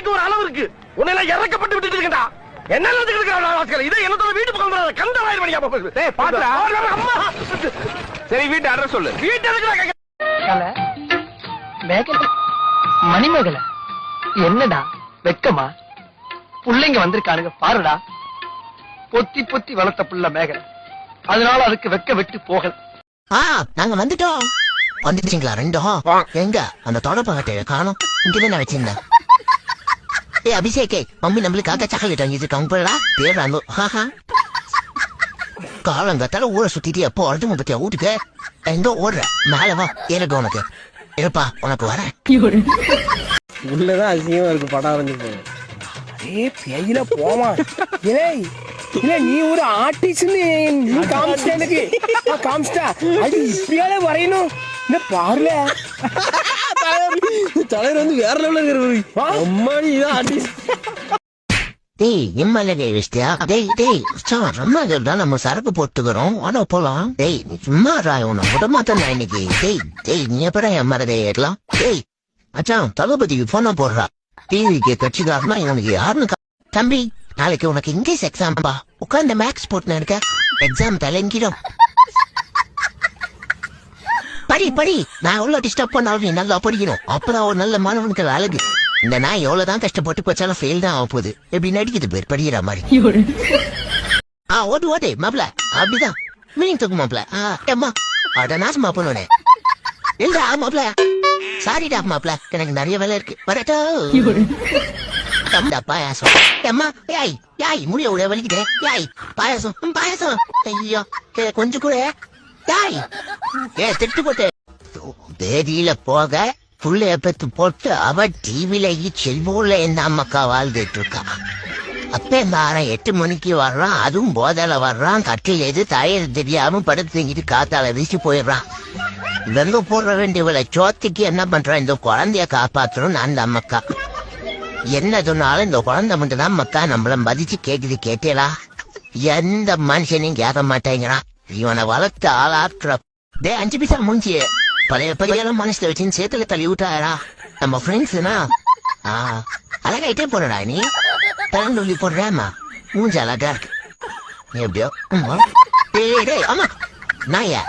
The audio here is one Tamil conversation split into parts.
பொறுமைக்கு ஒரு அளவு இருக்கு. உன்னை எல்லாம் இறக்கப்பட்டு விட்டுட்டு இருக்கா. என்ன நடந்துட்டு இதை என்னோட வீட்டு பக்கம் கந்தவாயிரம் மணியா பாத்துறா. அம்மா சரி வீட்டு அட்ரஸ் சொல்லு. வீட்டு மணிமேகல என்னடா வெக்கமா? புள்ளைங்க வந்திருக்கானுங்க பாருடா. பொத்தி பொத்தி வளர்த்த புள்ள மேகலை, அதனால அதுக்கு வெக்க விட்டு போகல. நாங்க வந்துட்டோம். வந்துட்டீங்களா ரெண்டும்? எங்க அந்த தொடர்பு காணும்? இங்கதான் நான் வச்சிருந்தேன். ஏ அபிஷேகே, மம்மி நம்மளுக்காக சாக்லேட் வாங்கிட்டு போடா. தேடுறாங்க. காலங்கத்தால ஊரை சுத்திட்டு எப்போ வரது பத்தியா வீட்டுக்கு? எங்க ஓடுற? மேல வா, எனக்கு உனக்கு இருப்பா, உனக்கு வரேன். உள்ளதான் அதிசயமா இருக்கு படம் வரைஞ்சு. ஏ பேயில போமா. இல்ல நீ ஒரு ஆர்டிஸ்ட் நீ காமிச்சிட்ட எனக்கு. காமிச்சிட்டா அது இப்படியால வரையணும். இந்த பாருல தலைவர் வந்து வேற லெவல்ல இருக்கிற அம்மா நீ தான் ஆர்டிஸ்ட். டேய் எம்எல்ஏ விஷயா. டேய் அம்மா நம்ம சரக்கு போட்டுக்கிறோம். ஆனா போலாம். டேய் சும்மா ராய் உன விட மாட்டேன் நான் இன்னைக்கு. டேய் நீ எப்படா என் மரதை ஏறலாம்? டேய் அச்சான் தளபதிக்கு போன போடுறா. டிவிக்கு கட்சிக்காரனா இவனுக்கு யாருன்னு. தம்பி நாளைக்கு உனக்கு இங்கிலீஷ் எக்ஸாம்பா. உட்காந்து மேக்ஸ் போட்டுன்னு இருக்க. எக்ஸாம் தலைங்கிடும். படி நான் எவ்வளவு டிஸ்டர்ப் பண்ணாலும் நீ நல்லா படிக்கணும். அப்பதான் ஒரு நல்ல மாணவனுக்கு அழகு. இந்த நான் எவ்வளவுதான் கஷ்டப்பட்டு போச்சாலும் ஃபெயில் தான் ஆக போகுது. எப்படி நடிக்குது பேர் படிக்கிற மாதிரி. ஓடு மாப்பிள அப்படிதான் மீனிங் தூக்கு மாப்பிள. ஏம்மா அட நாசமா பண்ணுனே இல்லடா மாப்பிள. சாரிடா மாப்பிள, எனக்கு நிறைய வேலை இருக்கு. வரட்டோ பாயாசம். ஏம்மா யாய் முடிய விட வலிக்குதே. யாய் பாயாசம். ஐயோ கொஞ்சம் கூட யாய் திட்டு போட்டு தேதியில போக புள்ளைய பெத்து போட்டு அவ டிவில செல்வோல இந்த அம்மக்கா வாழ்ந்துட்டு இருக்கா. அப்ப மாறன் 8 மணிக்கு வர்றான். அதுவும் போதையில வர்றான். கட்டில் எது தயது தெரியாம படுத்து தங்கிட்டு காத்தால வீசி போயிடுறான். வெங்க போட வேண்டியவளை சோத்திக்கு என்ன பண்றான்? இந்த குழந்தைய காப்பாற்றணும். அந்த அம்மக்கா என்ன சொன்னாலும் இந்த குழந்தை மட்டும் தான் மக்கா நம்மள மதிச்சு கேக்குது. கேட்டேலா எந்த மனுஷனையும் கேட்க மாட்டேங்கிறான். இவனை வளர்த்து ஆளாக்குற. 5 பைசா மூஞ்சி பழைய பையெல்லாம் மனசுல வச்சுன்னு சேத்துல தள்ளி விட்டாரா நம்ம ஃப்ரெண்ட்ஸ்னா. அழகாயிட்டே போறடா நீ. தரண்டொல்லி போடுறேம்மா. மூஞ்சி அழகா இருக்கு. நீ எப்படியோ ஆமா நாயா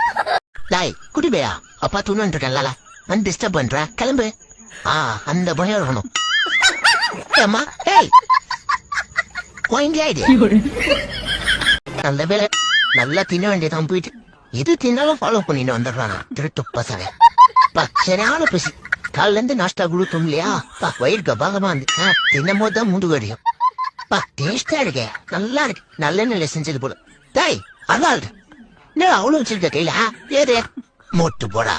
டாய் குடிபையா அப்பா துணுன்னு இருக்கேன்ல நான் டிஸ்டர்ப் பண்றேன். கிளம்பு. அந்த பயம் இருக்கணும். அம்மா நல்ல வேலை நல்லா தின்ன வேண்டியதான். போயிட்டு எது தின்னாலும் ஃபாலோ பண்ணிட்டு வந்துடுறாங்க திருட்டு பசங்க. சரியான பசி. காலில இருந்து நாஷ்டா குடுக்கும் இல்லையா? வயிறு கபாகமா இருந்து தின்னும் போதுதான் மூண்டு கடியும். டேஸ்டா இருக்கே, நல்லா இருக்கு. நல்ல நிலை செஞ்சது போல. டாய் அதான் அவ்வளவு வச்சிருக்க கையில ஏறு மோட்டு போடா.